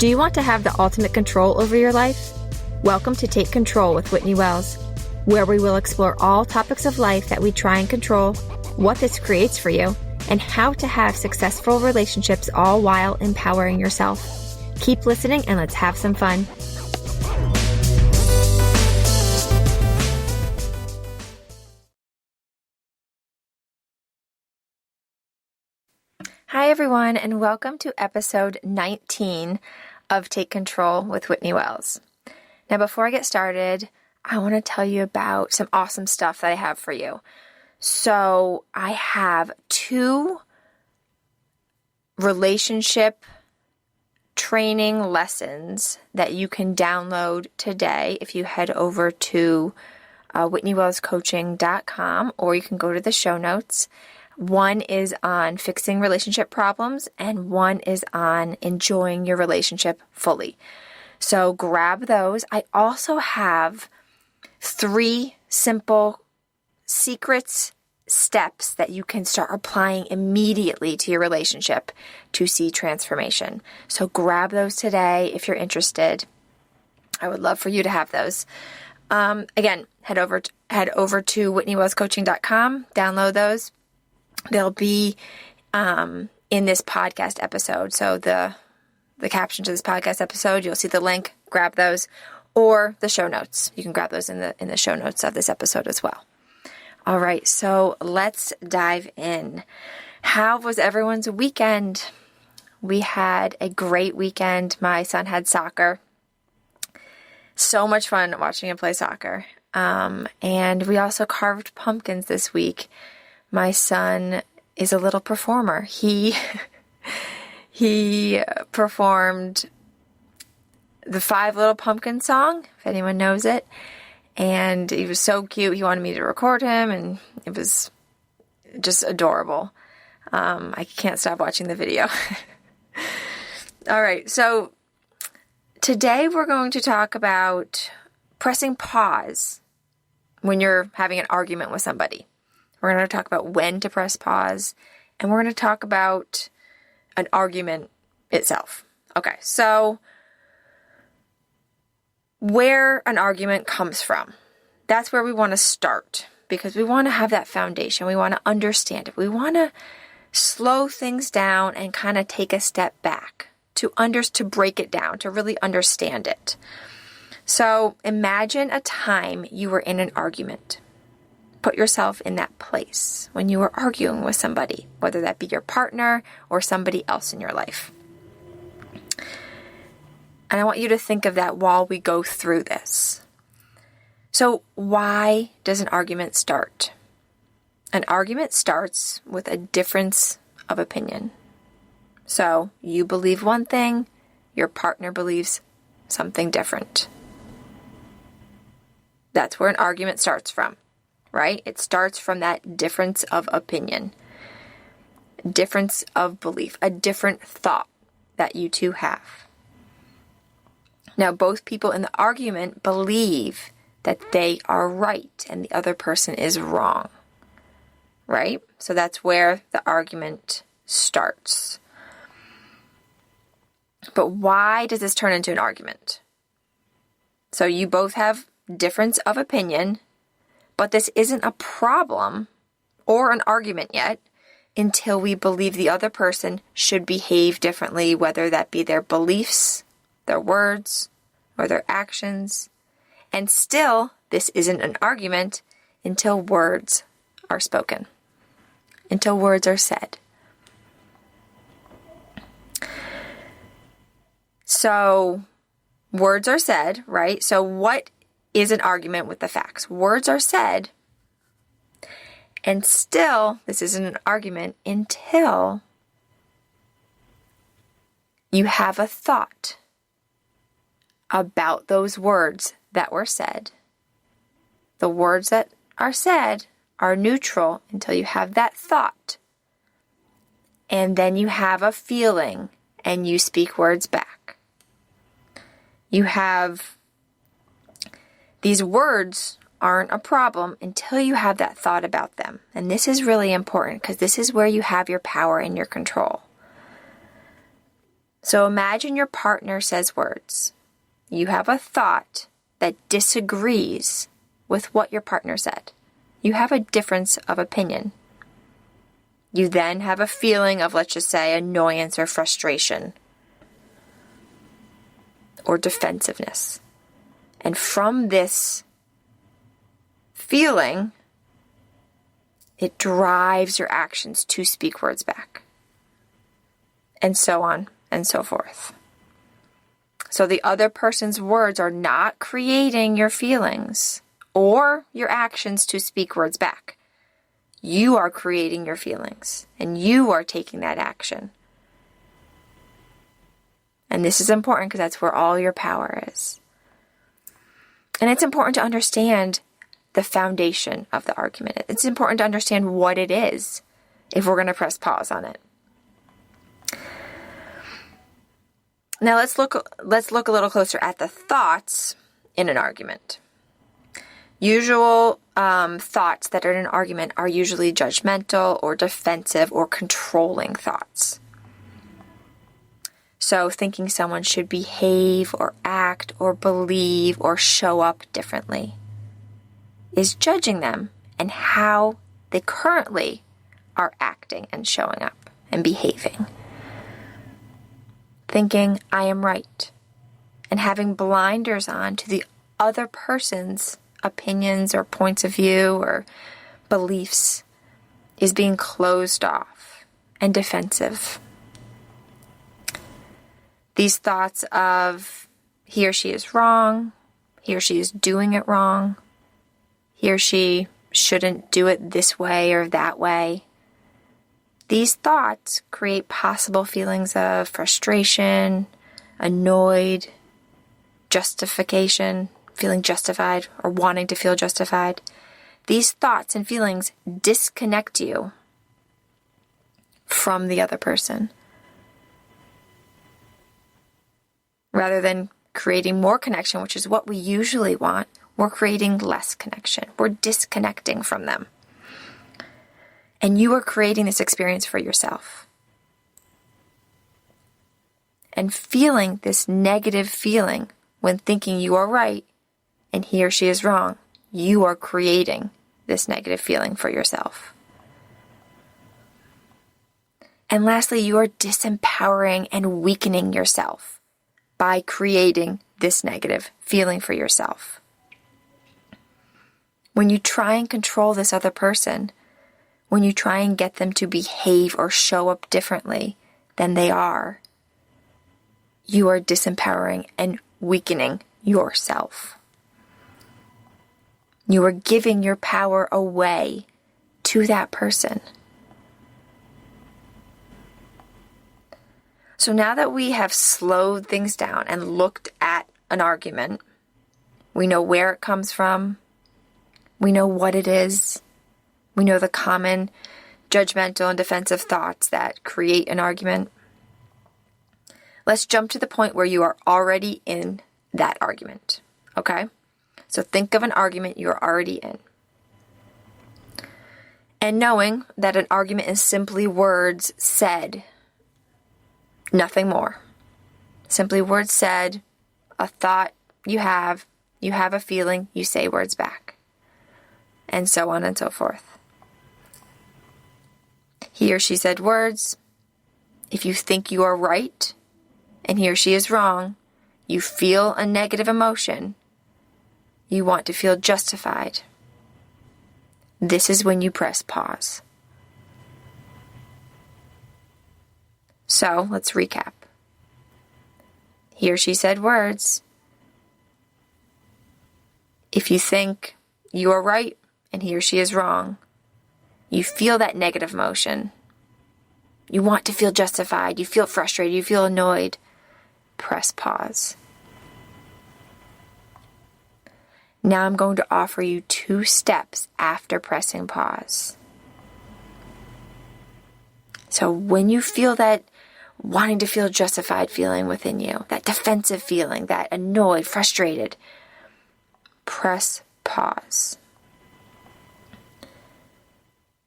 Do you want to have the ultimate control over your life? Welcome to Take Control with Whitney Wells, where we will explore all topics of life that we try and control, what this creates for you, and how to have successful relationships all while empowering yourself. Keep listening and let's have some fun. Hi everyone, and welcome to episode 19 of Take Control with Whitney Wells. Now before I get started, I want to tell you about some awesome stuff that I have for you. So I have 2 relationship training lessons that you can download today if you head over to WhitneyWellsCoaching.com, or you can go to the show notes. One is on fixing relationship problems, and one is on enjoying your relationship fully. So grab those. I also have 3 simple secrets, steps that you can start applying immediately to your relationship to see transformation. So grab those today if you're interested. I would love for you to have those. Again, head over to WhitneyWellsCoaching.com, download those. They'll be in this podcast episode. So the caption to this podcast episode, you'll see the link, grab those, or the show notes. You can grab those in the show notes of this episode as well. All right, so let's dive in. How was everyone's weekend? We had a great weekend. My son had soccer. So much fun watching him play soccer. And we also carved pumpkins this week. My son is a little performer. He performed the 5 Little Pumpkin song, if anyone knows it. And he was so cute. He wanted me to record him, and it was just adorable. I can't stop watching the video. All right, so today we're going to talk about pressing pause when you're having an argument with somebody. We're going to talk about when to press pause, and we're going to talk about an argument itself. Okay, so where an argument comes from, that's where we want to start, because we want to have that foundation. We want to understand it. We want to slow things down and kind of take a step back to break it down, to really understand it. So imagine a time you were in an argument. Put yourself in that place when you were arguing with somebody, whether that be your partner or somebody else in your life. And I want you to think of that while we go through this. So why does an argument start? An argument starts with a difference of opinion. So you believe one thing, your partner believes something different. That's where an argument starts from. Right? It starts from that difference of opinion, difference of belief, a different thought that you two have. Now, both people in the argument believe that they are right and the other person is wrong. Right? So that's where the argument starts. But why does this turn into an argument? So you both have difference of opinion, but this isn't a problem or an argument yet until we believe the other person should behave differently, whether that be their beliefs, their words, or their actions. And still, this isn't an argument until words are spoken, until words are said. So, words are said, right? So what is an argument with the facts? Words are said, and still, this isn't an argument until you have a thought about those words that were said. The words that are said are neutral until you have that thought, and then you have a feeling, and you speak words back. You have these words aren't a problem until you have that thought about them. And this is really important because this is where you have your power and your control. So imagine your partner says words. You have a thought that disagrees with what your partner said. You have a difference of opinion. You then have a feeling of, let's just say, annoyance or frustration or defensiveness. And from this feeling, it drives your actions to speak words back. And so on and so forth. So the other person's words are not creating your feelings or your actions to speak words back. You are creating your feelings and you are taking that action. And this is important because that's where all your power is. And it's important to understand the foundation of the argument. It's important to understand what it is if we're going to press pause on it. Now let's look a little closer at the thoughts in an argument. Usual thoughts that are in an argument are usually judgmental or defensive or controlling thoughts. So thinking someone should behave or act or believe or show up differently is judging them and how they currently are acting and showing up and behaving. Thinking I am right and having blinders on to the other person's opinions or points of view or beliefs is being closed off and defensive. These thoughts of he or she is wrong, he or she is doing it wrong, he or she shouldn't do it this way or that way. These thoughts create possible feelings of frustration, annoyed, justification, feeling justified or wanting to feel justified. These thoughts and feelings disconnect you from the other person. Rather than creating more connection, which is what we usually want, we're creating less connection. We're disconnecting from them. And you are creating this experience for yourself. And feeling this negative feeling when thinking you are right and he or she is wrong, you are creating this negative feeling for yourself. And lastly, you are disempowering and weakening yourself by creating this negative feeling for yourself. When you try and control this other person, when you try and get them to behave or show up differently than they are, you are disempowering and weakening yourself. You are giving your power away to that person. So now that we have slowed things down and looked at an argument, we know where it comes from, we know what it is, we know the common judgmental and defensive thoughts that create an argument. Let's jump to the point where you are already in that argument, okay? So think of an argument you're already in. And knowing that an argument is simply words said, nothing more. Simply words said, a thought you have a feeling, you say words back, and so on and so forth. He or she said words. If you think you are right and he or she is wrong, you feel a negative emotion. You want to feel justified. This is when you press pause. So let's recap. He or she said words. If you think you are right and he or she is wrong, you feel that negative emotion. You want to feel justified. You feel frustrated. You feel annoyed. Press pause. Now I'm going to offer you 2 steps after pressing pause. So when you feel that wanting to feel justified feeling within you, that defensive feeling, that annoyed, frustrated, press pause.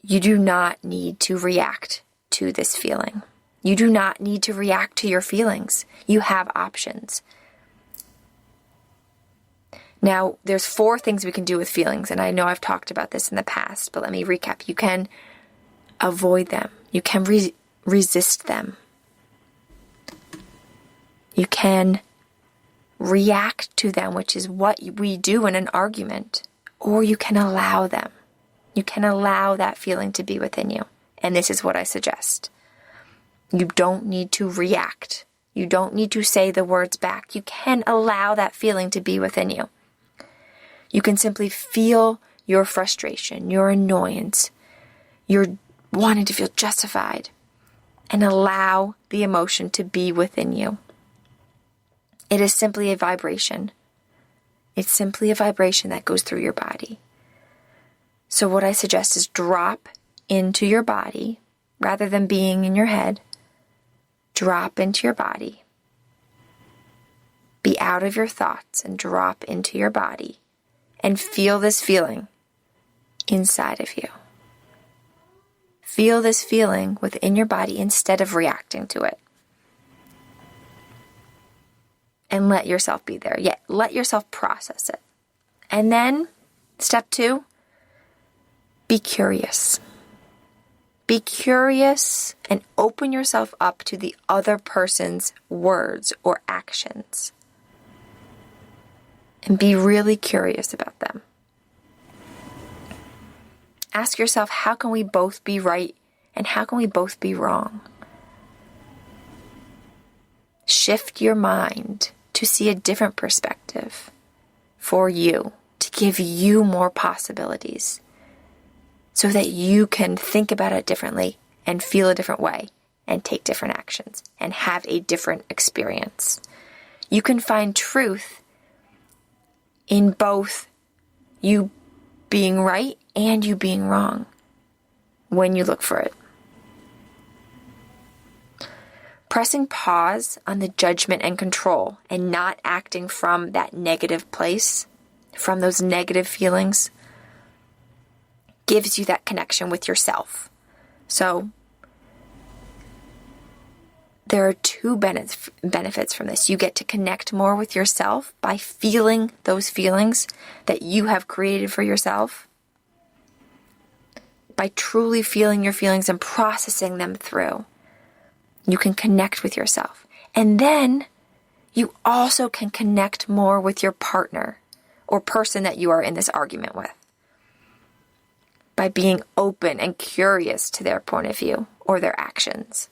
You do not need to react to this feeling. You do not need to react to your feelings. You have options. Now, there's 4 things we can do with feelings, and I know I've talked about this in the past, but let me recap. You can avoid them. You can resist them. You can react to them, which is what we do in an argument, or you can allow them. You can allow that feeling to be within you. And this is what I suggest. You don't need to react. You don't need to say the words back. You can allow that feeling to be within you. You can simply feel your frustration, your annoyance, your wanting to feel justified, and allow the emotion to be within you. It is simply a vibration. It's simply a vibration that goes through your body. So what I suggest is drop into your body rather than being in your head. Drop into your body. Be out of your thoughts and drop into your body and feel this feeling inside of you. Feel this feeling within your body instead of reacting to it. And let yourself be there. Yet let yourself process it. And then, step 2, be curious. Be curious and open yourself up to the other person's words or actions. And be really curious about them. Ask yourself, how can we both be right and how can we both be wrong? Shift your mind to see a different perspective for you, to give you more possibilities so that you can think about it differently and feel a different way and take different actions and have a different experience. You can find truth in both you being right and you being wrong when you look for it. Pressing pause on the judgment and control and not acting from that negative place, from those negative feelings, gives you that connection with yourself. So there are 2 benefits from this. You get to connect more with yourself by feeling those feelings that you have created for yourself, by truly feeling your feelings and processing them through. You can connect with yourself. And then you also can connect more with your partner or person that you are in this argument with by being open and curious to their point of view or their actions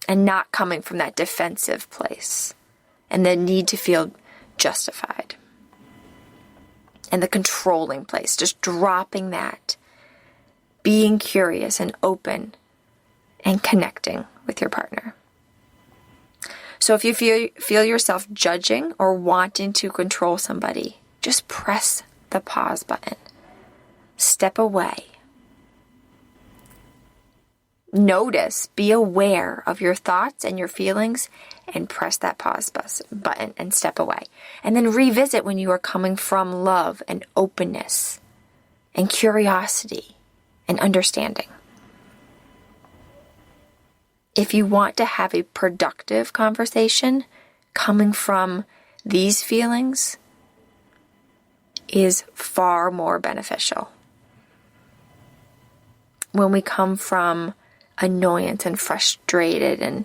and not coming from that defensive place and the need to feel justified and the controlling place, just dropping that, being curious and open and connecting with your partner. So if you feel yourself judging or wanting to control somebody, just press the pause button. Step away. Notice, be aware of your thoughts and your feelings and press that pause button and step away. And then revisit when you are coming from love and openness and curiosity and understanding. If you want to have a productive conversation, coming from these feelings is far more beneficial. When we come from annoyance and frustrated and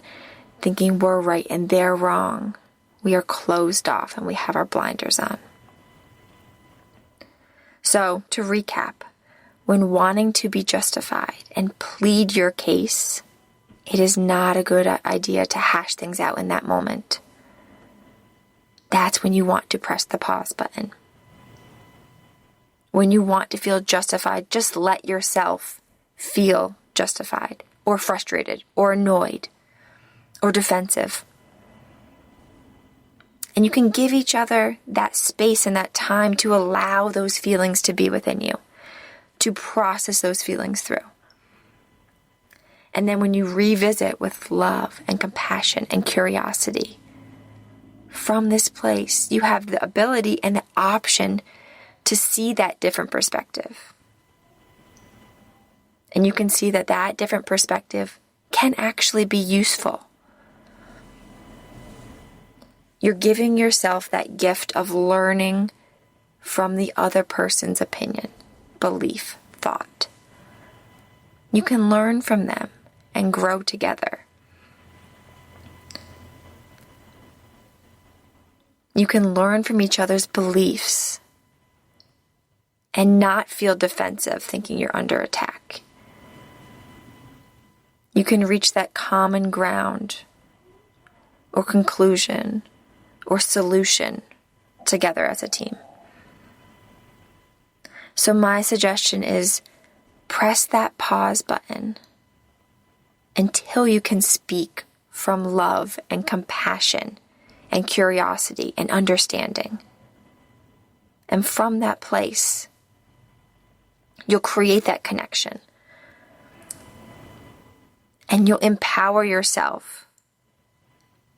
thinking we're right and they're wrong, we are closed off and we have our blinders on. So, to recap, when wanting to be justified and plead your case, it is not a good idea to hash things out in that moment. That's when you want to press the pause button. When you want to feel justified, just let yourself feel justified or frustrated or annoyed or defensive. And you can give each other that space and that time to allow those feelings to be within you, to process those feelings through. And then when you revisit with love and compassion and curiosity, from this place, you have the ability and the option to see that different perspective. And you can see that that different perspective can actually be useful. You're giving yourself that gift of learning from the other person's opinion, belief, thought. You can learn from them and grow together. You can learn from each other's beliefs and not feel defensive thinking you're under attack. You can reach that common ground or conclusion or solution together as a team. So my suggestion is press that pause button until you can speak from love and compassion and curiosity and understanding. And from that place, you'll create that connection. And you'll empower yourself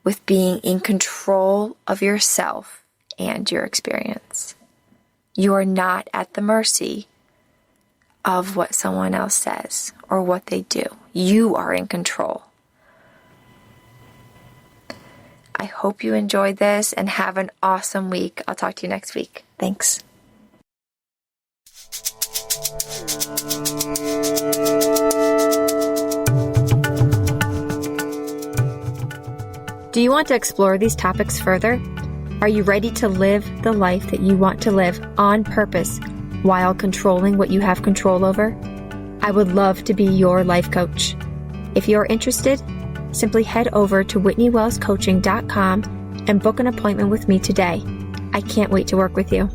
with being in control of yourself and your experience. You are not at the mercy of what someone else says or what they do. You are in control. I hope you enjoyed this and have an awesome week. I'll talk to you next week. Thanks. Do you want to explore these topics further? Are you ready to live the life that you want to live on purpose while controlling what you have control over? I would love to be your life coach. If you're interested, simply head over to whitneywellscoaching.com and book an appointment with me today. I can't wait to work with you.